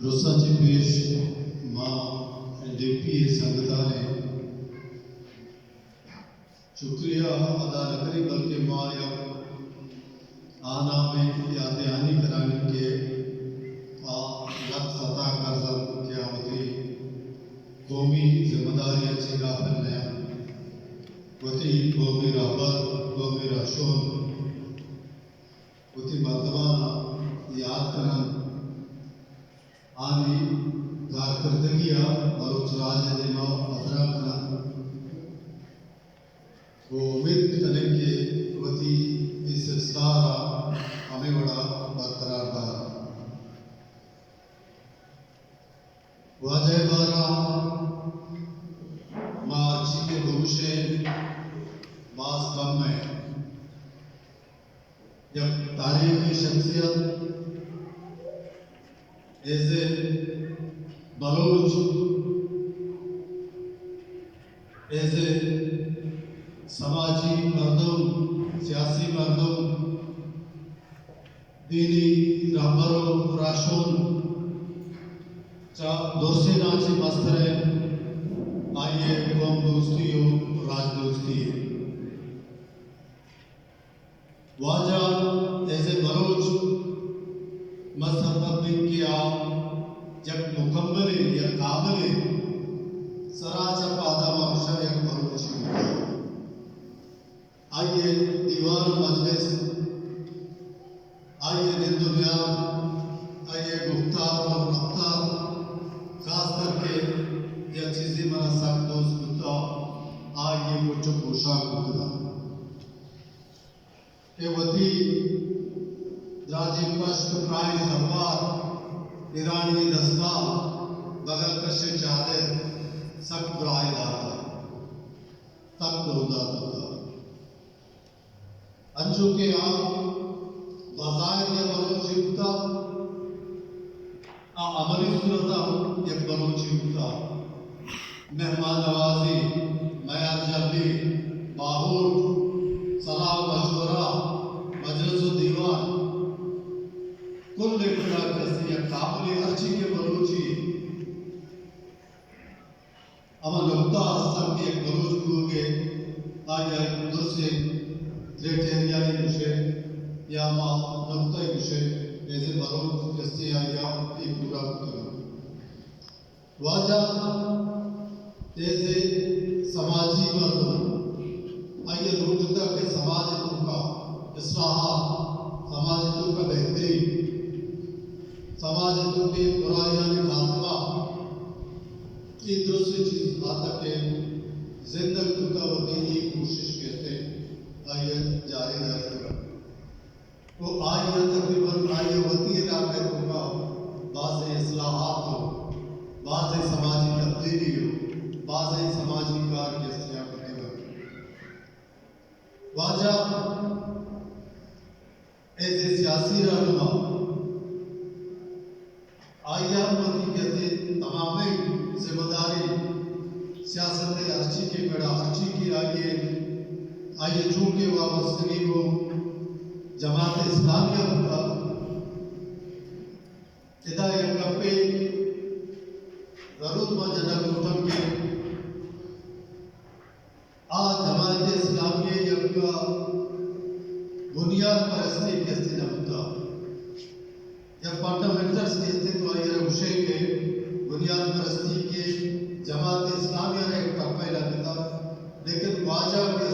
रोसाचे पेश मां एनडीपी संगताने शुक्रिया अदा न करी बल्कि मां या आना में या दयानी कराने के लग सता कर सब क्या होती कौमी जिम्मेदारी अच्छी गाफिल नया होती कौमी राबर कौमी राशों होती मर्तबाना याद करन आनी कारकर्दगिया और उचराज दिमा अदरा करन वो उम्मीद करने के वती इस सिलसिला हमें बड़ा बरकरार रहा वाजह बारा मार्च के भूषे मास कम में जब तारीखी शख्सियत ऐसे बलोच ऐसे समाजी मर्दों सियासी मर्दों दीनी रहबरों राशों दोस्ती नाची मस्तरे आइए कौम दोस्ती हो राज दोस्ती है वाजा ऐसे बलोच मजहब किया जब मुकम्मल या काबिल सराचा पादा मकशा एक बलोच आइए दीवार मजलिस आइए दिन दुनिया आइए गुफ्तार और रफ्तार खास करके यह चीज़ें मना सक दोस्त कुत्ता आइए कुछ पोशाक कुत्ता के वती राजी पश्च प्राय सरवार ईरानी दस्ता बगल कश चादर सख्त ब्राय दाता तक दोदा दोदा अंजू के आप बाजार या बलोच युक्ता अमली सूरत या बलोच युक्ता मेहमान नवाजी मैार जल्दी बाहूर सलाह मशवरा मजलिस दीवान कुल लेखा कैसी या काबिल अर्ची के बलोची अमल नुक्ता सब के एक बलोच को के आया दूसरे क्राइटेरिया विषय या मां नुक्ता विषय ऐसे बलोच कैसे आया एक पूरा करना वाजा ऐसे समाजी मर्दों आइए रोजता के समाज का इस्लाह समाज का बेहतरी समाज के बुराइयां खात्मा ये दूसरी चीज आता के जिंदगी का वती कोशिश करते आइए जारी रह सका तो आइए तकरीबन आइए वती इलाके का बाज़ इस्लाहात हो बाज़ समाजी तब्दीली हो बाज़ समाजी कार के वाजा ऐसे सियासी रहनुमा आइया मती कहते तमाम जिम्मेदारी सियासत अर्ची के बड़ा अर्ची की आइए चूंकि वाबस्तगी को जमात इस्लामिया का हिदायत कपे जरूर मजनक उठम के जमात इस्लामिया का बुनियाद परस्ती के नमता जब फंडामेंटल्स के अस्तित्व विषय के बुनियाद परस्ती के जमात इस्लामिया ने एक टप्पा लगता लेकिन वाजा के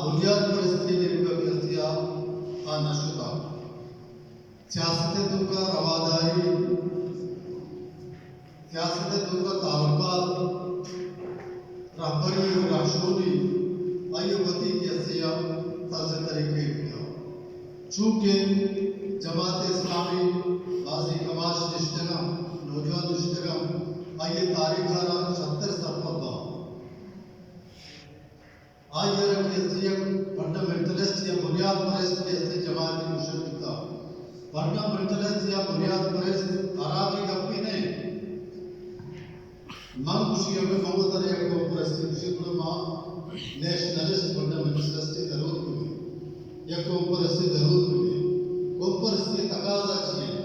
बुनियाद परस्ती ने व्यवस्थिया नशुदा सियासत का रवादारी सियासत का ताल्लुकात रहबरी और राशोनी आयुवती की असिया तर्ज तरीके चूँकि जमात इस्लामी बाजी कमाश रिश्तेगा नौजवान रिश्तेगा आइए तारीख 70 सरपदा आइए रखिए फंडामेंटलिस्ट या बुनियाद परस्त के जमात की मुशक्किता फंडामेंटलिस्ट या बुनियाद परस्त अराबी गप्पी ने मन खुशियों में बहुत सारे को परस्ती खुशी को मां नेशनलिस्ट फंडामेंटलिस्ट जरूर हुई या को परस्ती जरूर हुई को परस्ती तकाजा चाहिए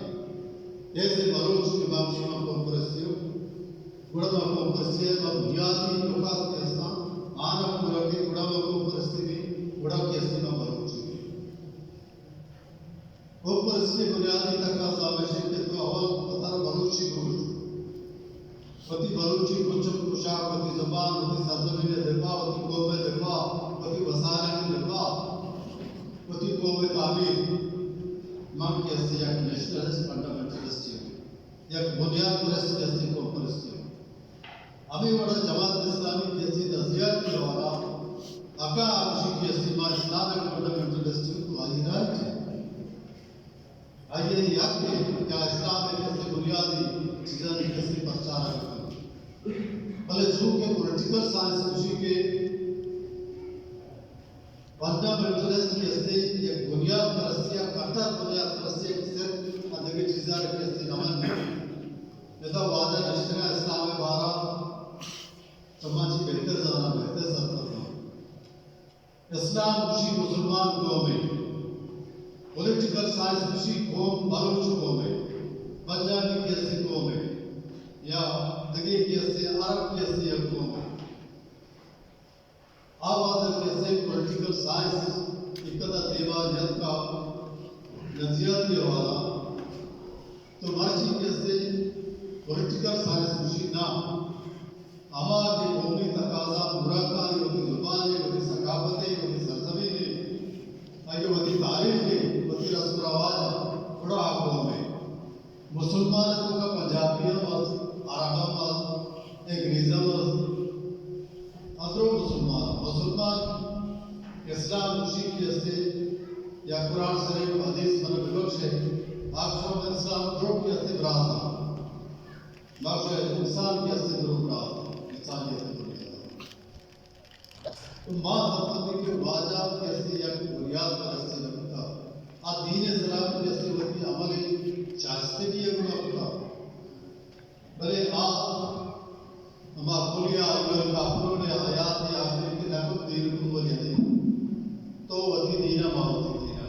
ಗುಣಮಕ್ಕೂ ಪರಿಸ್ಥಿತಿ ಬುನಿಯಾದಿ ಲೋಕಾದ ಕೆಲಸ ಆನ ಗುಣಕ್ಕೆ ಗುಣಮಕ್ಕೂ ಪರಿಸ್ಥಿತಿ ಗುಣಕ್ಕೆ ಎಸ್ತಿನ ಬರುವುದು वो परिस्थिति बुनियादी तकाजा आवश्यक है तो अवल पतार बलूची गुरुज पति बलूची कुचम कुशाक पति जबान पति सरजमीन देखा पति कौमे देखा पति वसाने में देखा पति कौमे ताबीर मांग के अस्ति एक नेशनलिस्ट फंडामेंटलिस्ट एक बुनियाद परिस्थिति अस्ति को परिस्थिति अभी बड़ा जमात इस्लामी के अस्ति नज़रिया के वाला अका आशी के अस्ति मां इस्लामिक फंडामेंटलिस्ट तो आइराज आइए याद करें क्या इस्लाम में कैसे बुनियादी चीज़ें कैसे प्रचार करते भले जो के पॉलिटिकल साइंस खुशी के फंडामेंटलिस्ट कैसे एक बुनियाद परस्ती या कट्टर बुनियाद परस्ती एक सिर्फ अधिक चीज़ें कैसे नमन नहीं ये तो वादा निश्चय इस्लाम में बारा समाजी बेहतर जाना बेहतर सरपंच इस्लाम खुशी मुसलमान कौम में पॉलिटिकल साइंस खुशी कौम बलूच कौम है पंजाबी कैसे कौम है या दगे कैसे अरब कैसे एक कौम है आवाज़ कैसे पॉलिटिकल साइंस इकदा देवानियत का नज़रिया दिया वाला तो मर्जी कैसे पॉलिटिकल साइंस खुशी ना हमारे कौमी तकाजा मुराका योगी जुबान योगी सकाफत योगी सरजमीन आगे वही तारीफ है वही रस्म रवाज बड़ा कौम है मुसलमानों का पंजाबियों मत अरबों मत अंग्रेज़ों मत अदरो मुसलमान इस्लाम खुशी की से या कुरान शरीफ हदीस मन विवक्ष है आप सब इस्लाम ग्रुप की से बराता बाकी इंसान की से ग्रुप बराता इंसानियत की तो माँ सत्ता के वाजा कैसे या बुनियाद पर ऐसे लगता आ दीन इस्लाम कैसे वही अमल चाहते भी ये गुना होता भले आ हमारा पुलिया अगर काफिरों ने हयात ने आखिर के लाखों दीन को बोले थे तो वही दीना मावती दीना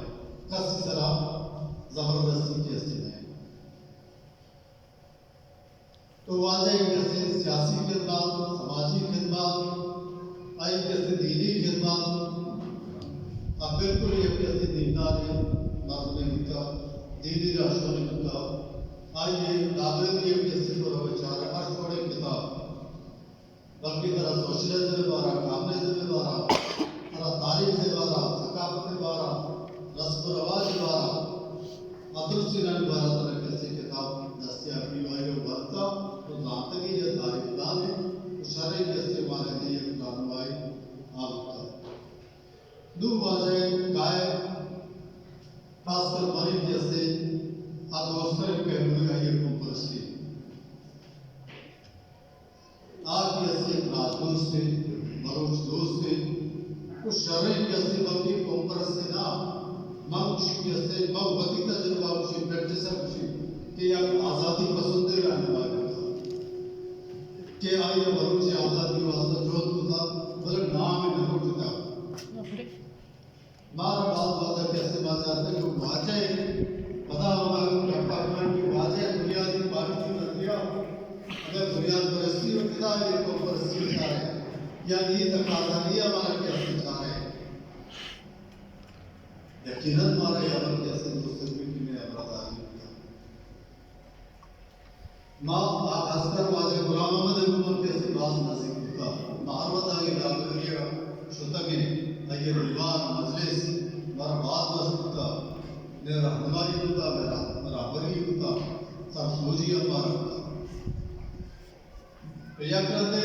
कसी सलाम जबरदस्ती कैसे नहीं तो वाजा कैसे सियासी खिदमत समाजी खिदमत आई कैसे दीनी खिदमत अब बिल्कुल ये कैसे दीनदार है मर्द होता दीनी राष्ट्र में होता आइए दावत ये कैसे तो विचार हर छोड़े किताब बल्कि तरह सोशलिज्म में बारा कम्युनिज्म में बारा तरह तारीख से बारा सकाफत में बारा रस्म रवाज में बारा अदृश्य में बारा तरह कैसे किताब दस्तियाब की वायु बनता तो जानते कि ये तारीख दान है शरीर कैसे हमारे लिए कानूनी आपका दो बाजे गाय खासकर मरीज जैसे आदोस्तर पहलू का ये परिस्थिति आप कैसे दोस्त थे बलोच दोस्त थे कुछ शरीर कैसे बल्कि कंपरस से ना मांगुशी कैसे मांगवती तजुर्बा खुशी प्रैक्टिसर खुशी कि आप आज़ादी पसंद रहने वाले के आइए बलूच आज़ादी वास्ते जोत होता बल्कि नाम में नहीं होता मार बात कैसे बात जाते हैं कि वाजे पता होगा कि पाकिस्तान की वाजे बुनियादी पार्टी की नजरिया अगर बुनियाद परिस्थिति और कितना ये को परिस्थिति चाह रहे हैं या ये तकाजा ये हमारा कैसे चाह रहे हैं यकीनन हमारा ये अमल कैसे मुस्तकबिल में अमरदारी माँ खासकर वाजे गुलाम अहमद हुकूमत कैसे बात नाजिक होता मारवत आगे डालकर शुतगी आइए दीवान मजलिस मेरा बात बस होता मेरा रहनुमाई होता मेरा बराबरी होता सब सोची हमारा या करते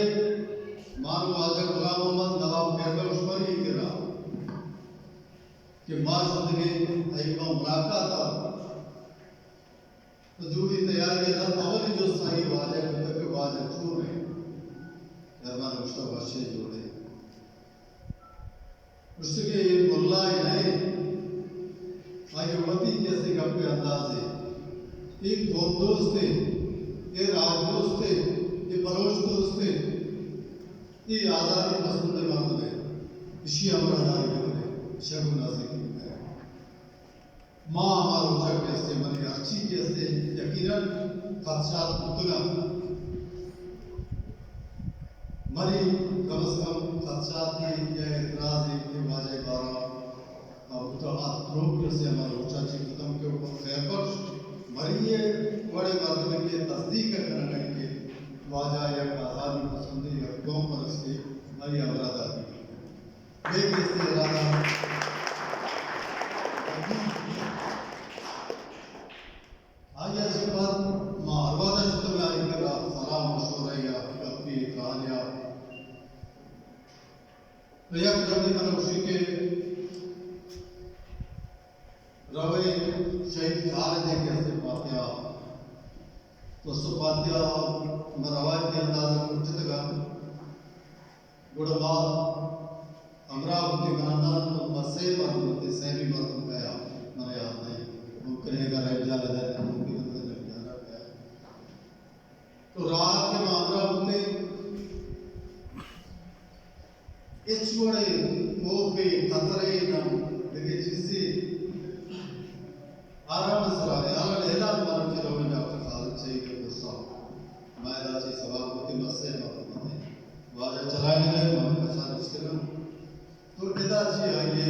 मानो वाजे गुलाम अहमद नवाब कैबल उस्मानी के रहा कि माँ जिंदगी एक मुलाकात था तो जो भी तैयार किया था अवली जो सही वाजे तक वाजे चूर है यार उसका वर्षे जोड़े उसके ये मुल्ला ही नहीं आगे वती कैसे गप्पे अंदाज है एक कौम दोस्त थे ये राज दोस्त थे ये बलोच दोस्त थे ये आज़ादी पसंद मर्द है इसी अमरदारी करते शगुन नाज़िक माँ हमारा उच्च कैसे बने अच्छी कैसे यकीनन खदशात मुतला मरी कम से कम खदशात की या एतराज़ के वाजे बारा अब तो आत्रोग्य से हमारे उचाची कदम के ऊपर खैर बख्श मरी ये बड़े मर्तबे के तस्दीक करने के वाजा या आज़ादी पसंदी या कौम परस्ती मरी अवरादा दी एक इससे इरादा आगे इसके बाद मारवादा शुद्ध में आई कर सलाम मशवरा या कभी कहानियाँ तो यह जल्दी मनुष्य के रवे शहीद खालिद के ऐसे पातिया तो सुपातिया मैं रवायत के अंदाज़ में उचित का गुड़बाद अमरावती बनाना तो मसे मरते सैमी मरते गया मेरे याद नहीं मुमकिन है अगर रह जाने दे मुमकिन है रह जाना गया तो रात के अमरावती इस बड़े वो पे खतरे नम देखिए जिससे आराम से रहे आला लेला मार के रोने डॉक्टर खालिद से के गुस्सा मायदा से सवाल होते मसे मत वाजा चलाने गए वहां का साथ इसके तो इधर से आइए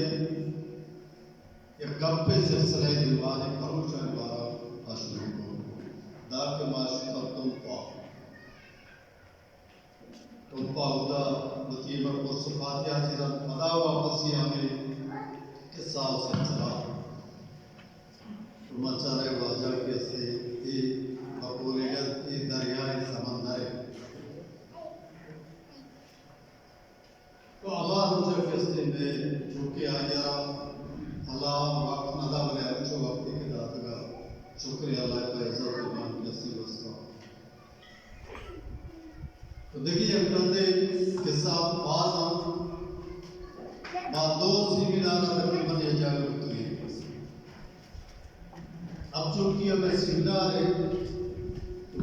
ये गप्पे सिलसिले दीवाने पहुंचने वाला अशुरू को दाग के माशी पर तुम पाऊदा वतीमर को सुपातिया चिरा मदा वापस ही हमें किस्सा सिलसिला मचारे वाजा के से ये अपोलियत ये दरियाए समंदर तो अल्लाह मुझे फैसले में जो कि आया अल्लाह वक्त नदा बने अच्छो वक्त के दाता का शुक्रिया अल्लाह का इज्जत ईमान कैसी वस्ता तो देखिए बंदे के साथ बात हम दो सेमिनार तकरीबन ये जागरूक हुई अब चूंकि हमें सेमिनार है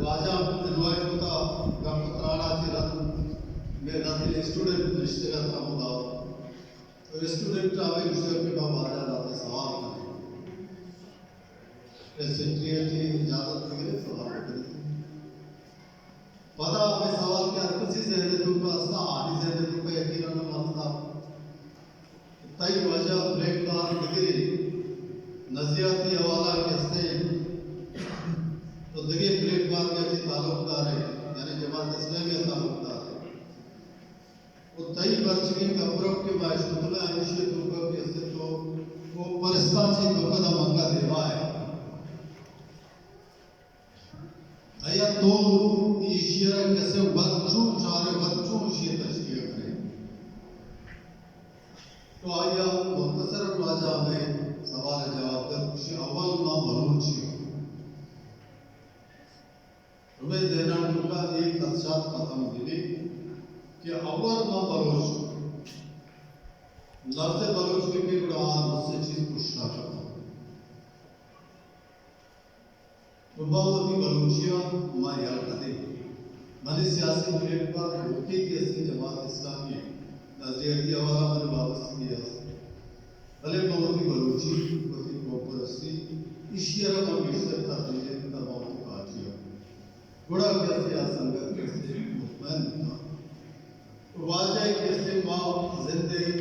वाजा दिलवाए होता का पत्राना चिरन में नाते स्टूडेंट रिश्तेदार का होता तो स्टूडेंट आवे दूसरे के बाद वाजा नाते सवाल करें ऐसे क्रिएटी इजाजत वगैरह सवाल करें पता हमें सवाल क्या किसी से है तो का असला आदि से है तो का यकीनन मसला तई वजह ब्रेक बार डिग्री नज़रियाती हवाला कैसे तो देखिए ब्रेक बार के अच्छी ताल्लुकदार है यानी जमात इस्लामी ताल्लुकदार है वो तई बर्चगी का ब्रक के मायशूत में आयुष्य तो का कैसे तो वो परिस्ता से तो कदम मंगा देवा है आया तो ईश्वर कैसे बच्चों चारे बच्चों से तस्कीर करें तो आया मुख्तसर वाजा में सवाल जवाब कर कुछ अव्वल मां बलूची हमें देना टुका एक खदशात खत्म दिली कि अव्वल मां बलूच लफ्ज़ बलूच के कुरान मुझसे चीज पूछना करता मुबावती बलूचिया हमारी हरकतें मैंने सियासी प्लेटफॉर्म पर रोके की ऐसी जमात इस्लामी नजरियाती हवाला मैंने वापस किया भले बहुत बलूची बहुत कोपरस्ती ईश्वर को विश्व का तुझे का बहुत काटिया बड़ा कैसे असंगत कैसे मुतमैन था वाजा कैसे माँ जिंदगी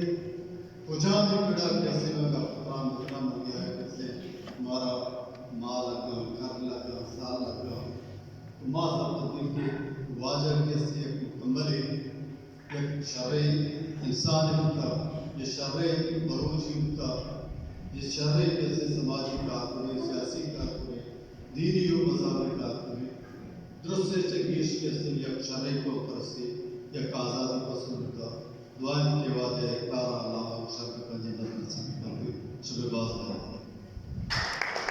खुजा में बड़ा कैसे लगा कुरान इतना मिल गया है कैसे हमारा माल लगा घर लगा साल लगा माँ सब के वाजा कैसे एक मुकम्मल एक शरई इंसान का ये शर्रे बरूची का ये शर्रे कैसे समाजी कारकुने सियासी कारकुने दीनी और मज़हबी कारकुने दुरुस्त से गिश कैसे ये शर्रे को परस्ती